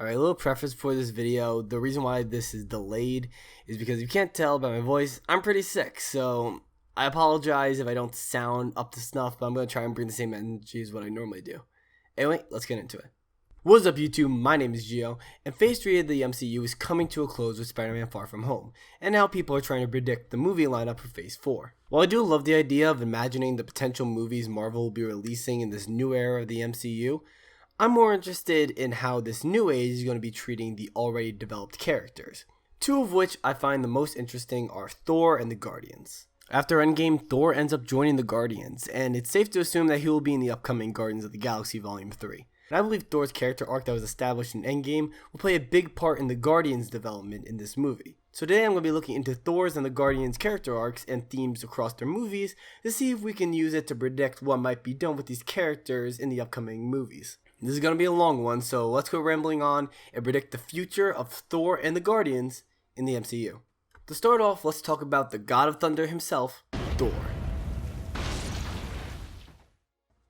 Alright, a little preface for this video. The reason why this is delayed is because you can't tell by my voice, I'm pretty sick, so I apologize if I don't sound up to snuff, but I'm going to try and bring the same energy as what I normally do. Anyway, let's get into it. What's up YouTube, my name is Gio, and Phase 3 of the MCU is coming to a close with Spider-Man Far From Home, and now people are trying to predict the movie lineup for Phase 4. While I do love the idea of imagining the potential movies Marvel will be releasing in this new era of the MCU, I'm more interested in how this new age is going to be treating the already developed characters, two of which I find the most interesting are Thor and the Guardians. After Endgame, Thor ends up joining the Guardians, and it's safe to assume that he will be in the upcoming Guardians of the Galaxy Volume 3. And I believe Thor's character arc that was established in Endgame will play a big part in the Guardians' development in this movie. So today I'm going to be looking into Thor's and the Guardians' character arcs and themes across their movies to see if we can use it to predict what might be done with these characters in the upcoming movies. This is going to be a long one, so let's go rambling on and predict the future of Thor and the Guardians in the MCU. To start off, let's talk about the God of Thunder himself, Thor.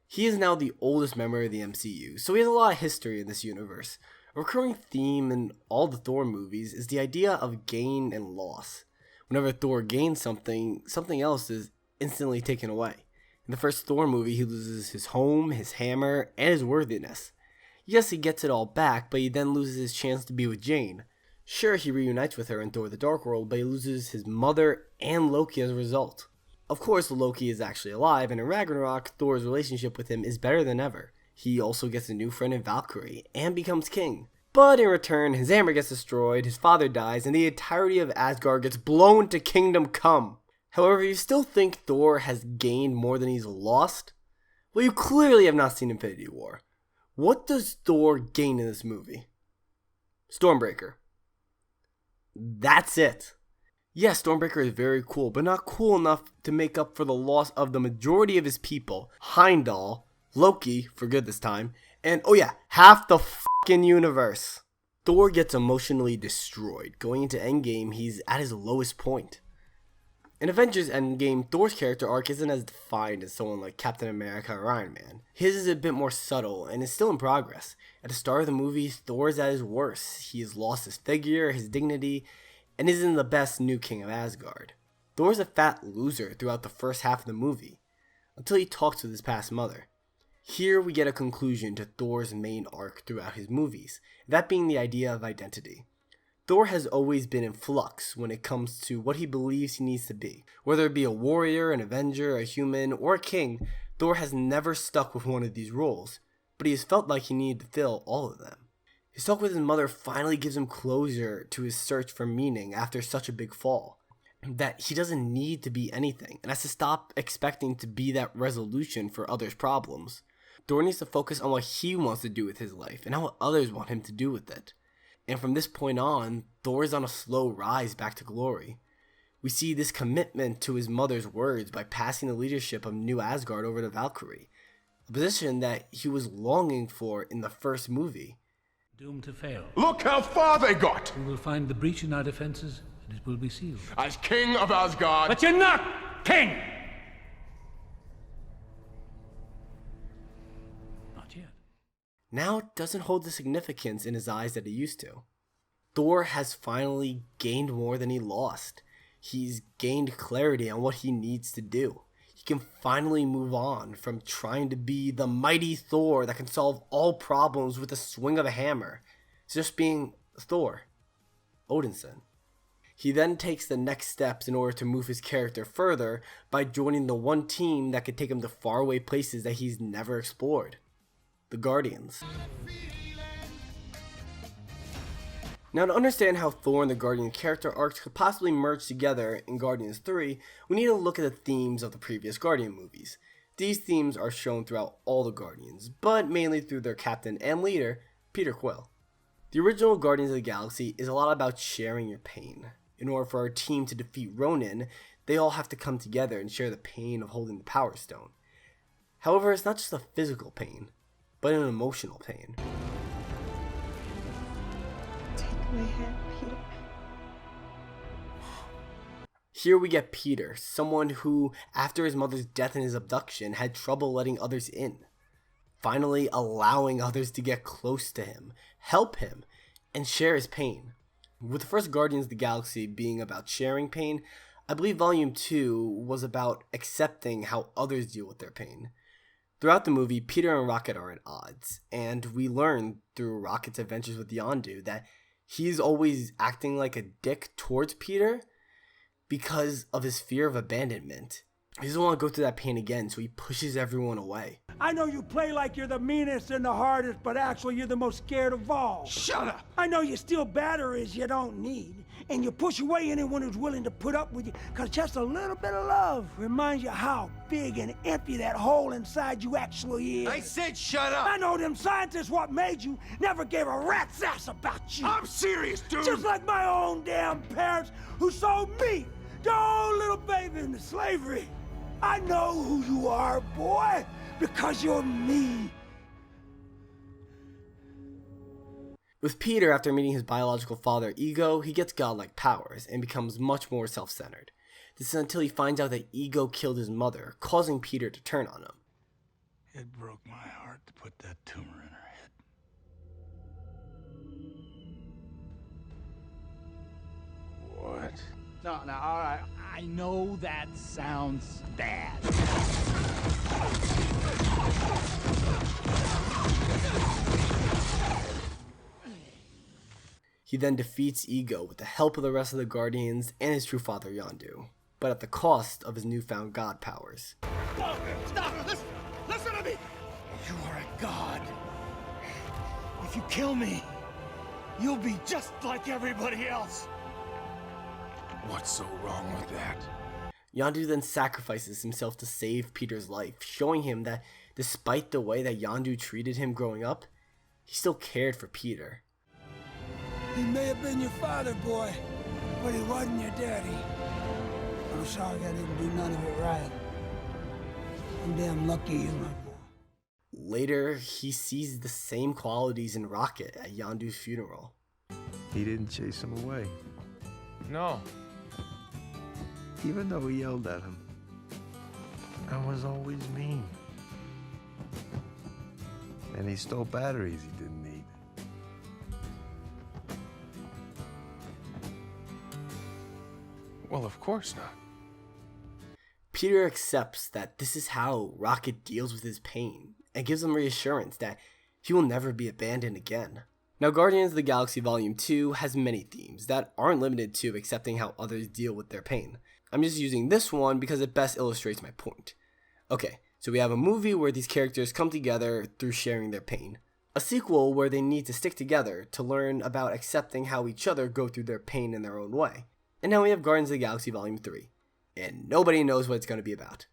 He is now the oldest member of the MCU, so he has a lot of history in this universe. A recurring theme in all the Thor movies is the idea of gain and loss. Whenever Thor gains something, something else is instantly taken away. In the first Thor movie, he loses his home, his hammer, and his worthiness. Yes, he gets it all back, but he then loses his chance to be with Jane. Sure, he reunites with her in Thor the Dark World, but he loses his mother and Loki as a result. Of course, Loki is actually alive, and in Ragnarok, Thor's relationship with him is better than ever. He also gets a new friend in Valkyrie, and becomes king. But in return, his hammer gets destroyed, his father dies, and the entirety of Asgard gets blown to Kingdom Come. However, you still think Thor has gained more than he's lost? Well, you clearly have not seen Infinity War. What does Thor gain in this movie? Stormbreaker. That's it. Yes, Stormbreaker is very cool, but not cool enough to make up for the loss of the majority of his people. Heimdall, Loki, for good this time, and oh yeah, half the fucking universe. Thor gets emotionally destroyed. Going into Endgame, he's at his lowest point. In Avengers Endgame, Thor's character arc isn't as defined as someone like Captain America or Iron Man. His is a bit more subtle and is still in progress. At the start of the movie, Thor is at his worst. He has lost his figure, his dignity, and isn't the best new king of Asgard. Thor is a fat loser throughout the first half of the movie, until he talks with his past mother. Here we get a conclusion to Thor's main arc throughout his movies, that being the idea of identity. Thor has always been in flux when it comes to what he believes he needs to be. Whether it be a warrior, an avenger, a human, or a king, Thor has never stuck with one of these roles, but he has felt like he needed to fill all of them. His talk with his mother finally gives him closure to his search for meaning after such a big fall. That he doesn't need to be anything, and has to stop expecting to be that resolution for others' problems. Thor needs to focus on what he wants to do with his life, and not what others want him to do with it. And from this point on, Thor is on a slow rise back to glory. We see this commitment to his mother's words by passing the leadership of New Asgard over to Valkyrie, a position that he was longing for in the first movie. Doomed to fail. Look how far they got! We will find the breach in our defenses, and it will be sealed. As king of Asgard... But you're not king! Not yet. Now it doesn't hold the significance in his eyes that it used to. Thor has finally gained more than he lost. He's gained clarity on what he needs to do. He can finally move on from trying to be the mighty Thor that can solve all problems with a swing of a hammer. It's just being Thor, Odinson. He then takes the next steps in order to move his character further by joining the one team that could take him to faraway places that he's never explored. The Guardians. Now, to understand how Thor and the Guardian character arcs could possibly merge together in Guardians 3, we need to look at the themes of the previous Guardian movies. These themes are shown throughout all the Guardians, but mainly through their captain and leader, Peter Quill. The original Guardians of the Galaxy is a lot about sharing your pain. In order for our team to defeat Ronan, they all have to come together and share the pain of holding the Power Stone. However, it's not just a physical pain, but an emotional pain. My hand, Peter. Here we get Peter, someone who, after his mother's death and his abduction, had trouble letting others in. Finally allowing others to get close to him, help him, and share his pain. With the first Guardians of the Galaxy being about sharing pain, I believe Volume 2 was about accepting how others deal with their pain. Throughout the movie, Peter and Rocket are at odds, and we learn through Rocket's adventures with Yondu that he's always acting like a dick towards Peter because of his fear of abandonment. He doesn't want to go through that pain again, so he pushes everyone away. I know you play like you're the meanest and the hardest, but actually you're the most scared of all. Shut up! I know you steal batteries you don't need, and you push away anyone who's willing to put up with you, because just a little bit of love reminds you how big and empty that hole inside you actually is. I said shut up! I know them scientists what made you never gave a rat's ass about you. I'm serious, dude! Just like my own damn parents who sold me, their own little baby, into slavery. I know who you are, boy, because you're me. With Peter, after meeting his biological father, Ego, he gets godlike powers and becomes much more self-centered. This is until he finds out that Ego killed his mother, causing Peter to turn on him. It broke my heart to put that tumor in her head. What? No, all right. I know that sounds bad. He then defeats Ego with the help of the rest of the Guardians and his true father Yondu, but at the cost of his newfound god powers. Stop! Listen to me! You are a god. If you kill me, you'll be just like everybody else. What's so wrong with that? Yondu then sacrifices himself to save Peter's life, showing him that despite the way that Yondu treated him growing up, he still cared for Peter. He may have been your father, boy, but he wasn't your daddy. I'm sorry I didn't do none of it right. I'm damn lucky you're my boy. Later, he sees the same qualities in Rocket at Yondu's funeral. He didn't chase him away, No. even though he yelled at him. I was always mean. And he stole batteries he didn't need. Well, of course not. Peter accepts that this is how Rocket deals with his pain and gives him reassurance that he will never be abandoned again. Now, Guardians of the Galaxy Volume 2 has many themes that aren't limited to accepting how others deal with their pain. I'm just using this one because it best illustrates my point. Okay, so we have a movie where these characters come together through sharing their pain. A sequel where they need to stick together to learn about accepting how each other go through their pain in their own way. And now we have Guardians of the Galaxy Volume 3, and nobody knows what it's going to be about.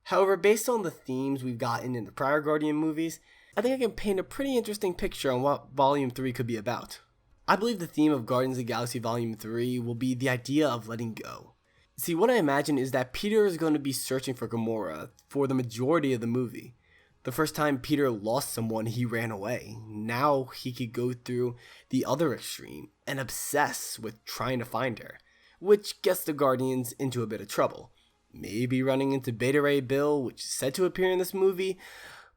However, based on the themes we've gotten in the prior Guardian movies, I think I can paint a pretty interesting picture on what Volume 3 could be about. I believe the theme of Guardians of the Galaxy Volume 3 will be the idea of letting go. See, what I imagine is that Peter is going to be searching for Gamora for the majority of the movie. The first time Peter lost someone, he ran away. Now he could go through the other extreme and obsess with trying to find her, which gets the Guardians into a bit of trouble. Maybe running into Beta Ray Bill, which is said to appear in this movie,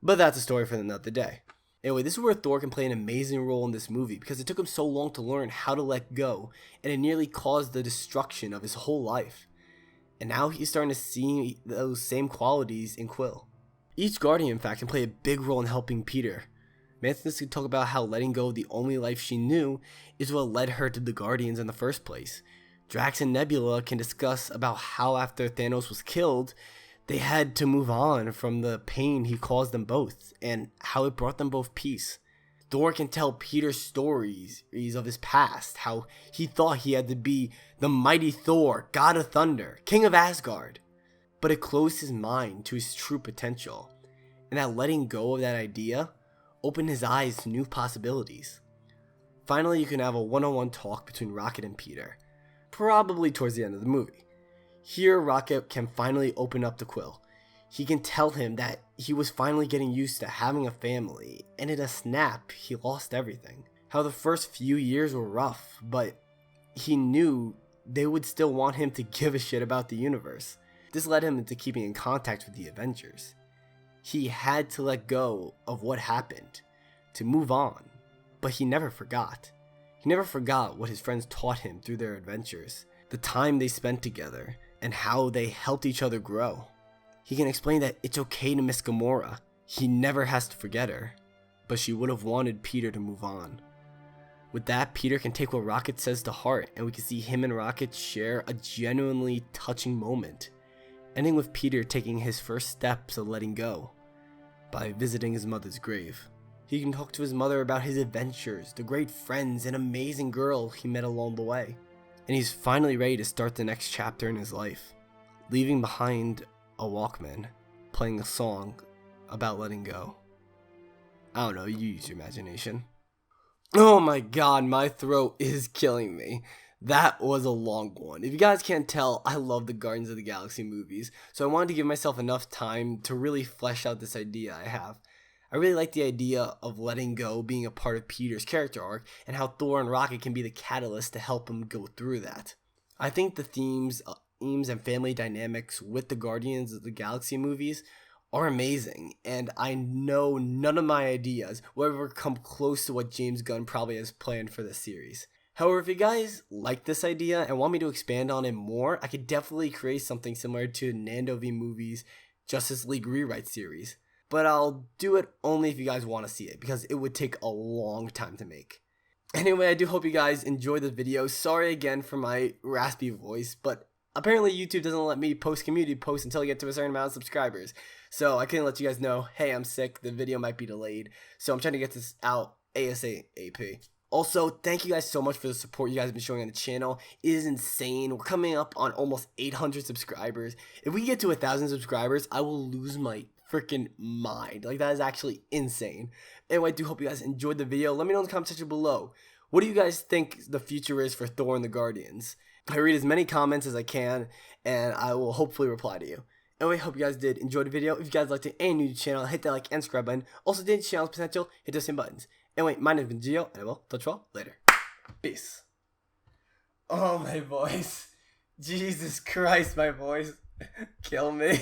but that's a story for another day. Anyway, this is where Thor can play an amazing role in this movie because it took him so long to learn how to let go, and it nearly caused the destruction of his whole life. And now he's starting to see those same qualities in Quill. Each Guardian, in fact, can play a big role in helping Peter. Mantis could talk about how letting go of the only life she knew is what led her to the Guardians in the first place. Drax and Nebula can discuss about how after Thanos was killed, they had to move on from the pain he caused them both, and how it brought them both peace. Thor can tell Peter stories of his past, how he thought he had to be the mighty Thor, god of thunder, king of Asgard. But it closed his mind to his true potential, and that letting go of that idea opened his eyes to new possibilities. Finally, you can have a one-on-one talk between Rocket and Peter, probably towards the end of the movie. Here, Rocket can finally open up to Quill. He can tell him that he was finally getting used to having a family, and in a snap, he lost everything. How the first few years were rough, but he knew they would still want him to give a shit about the universe. This led him into keeping in contact with the Avengers. He had to let go of what happened, to move on, but he never forgot. He never forgot what his friends taught him through their adventures, the time they spent together, and how they helped each other grow. He can explain that it's okay to miss Gamora. He never has to forget her, but she would have wanted Peter to move on. With that, Peter can take what Rocket says to heart, and we can see him and Rocket share a genuinely touching moment, ending with Peter taking his first steps of letting go by visiting his mother's grave. He can talk to his mother about his adventures, the great friends and amazing girl he met along the way, and he's finally ready to start the next chapter in his life, leaving behind a Walkman, playing a song about letting go. I don't know, you use your imagination. Oh my god, my throat is killing me. That was a long one. If you guys can't tell, I love the Guardians of the Galaxy movies, so I wanted to give myself enough time to really flesh out this idea I have. I really like the idea of letting go being a part of Peter's character arc, and how Thor and Rocket can be the catalyst to help him go through that. I think the themes and family dynamics with the Guardians of the Galaxy movies are amazing, and I know none of my ideas will ever come close to what James Gunn probably has planned for this series. However, if you guys like this idea and want me to expand on it more, I could definitely create something similar to Nando v Movies Justice League Rewrite series. But I'll do it only if you guys want to see it, because it would take a long time to make. Anyway, I do hope you guys enjoyed the video. Sorry again for my raspy voice, but apparently YouTube doesn't let me post community posts until I get to a certain amount of subscribers. So I couldn't let you guys know, hey, I'm sick, the video might be delayed. So I'm trying to get this out ASAP. Also, thank you guys so much for the support you guys have been showing on the channel. It is insane. We're coming up on almost 800 subscribers. If we get to 1,000 subscribers, I will lose my freaking mind. Like, that is actually insane. Anyway, I do hope you guys enjoyed the video. Let me know in the comment section below. What do you guys think the future is for Thor and the Guardians? I read as many comments as I can, and I will hopefully reply to you. Anyway, hope you guys did enjoy the video. If you guys liked it and new to the channel, hit that like and subscribe button. Also, did the channel's potential, hit those same buttons. Anyway, my name has been Gio, and I will touch you all later. Peace. Oh, my voice. Jesus Christ, my voice. Kill me.